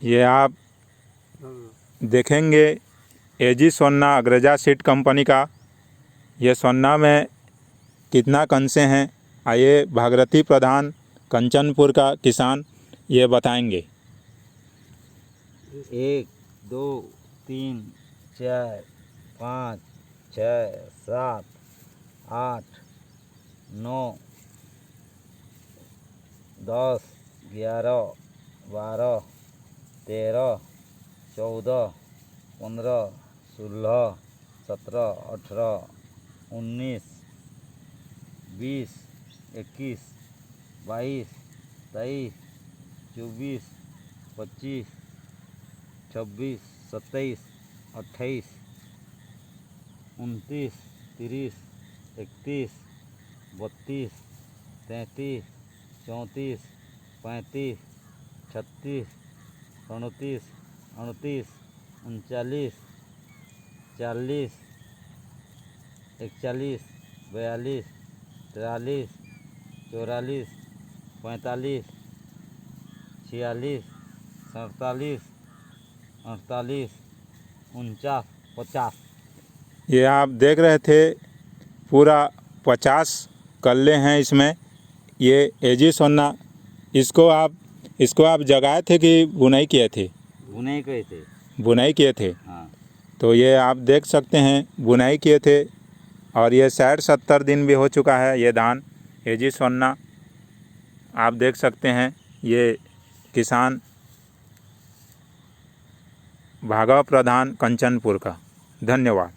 ये आप देखेंगे एजी सोना अग्रजा सीड कंपनी का। ये सोना में कितना कंसे हैं, आइए भागीरथी प्रधान कंचनपुर का किसान ये बताएंगे। 1 2 3 4 5 6 7 8 9 10 11 12 13 14 15 16 17 18 19 20 21 22 23 24 25 26 27 28 29 30 31 32 33 34 35 36 37 38 39 40 41 42 43 44 45 46 47 48 49 50। ये आप देख रहे थे पूरा 50 कल्ले हैं इसमें। ये एजी सोना इसको आप जगाए थे कि बुनाई किए थे? बुनाई किए थे। बुनाई किए थे। हाँ। तो ये आप देख सकते हैं बुनाई किए थे और ये 60-70 दिन भी हो चुका है। ये धान एजी सोना आप देख सकते हैं। ये किसान भागव प्रधान कंचनपुर का। धन्यवाद।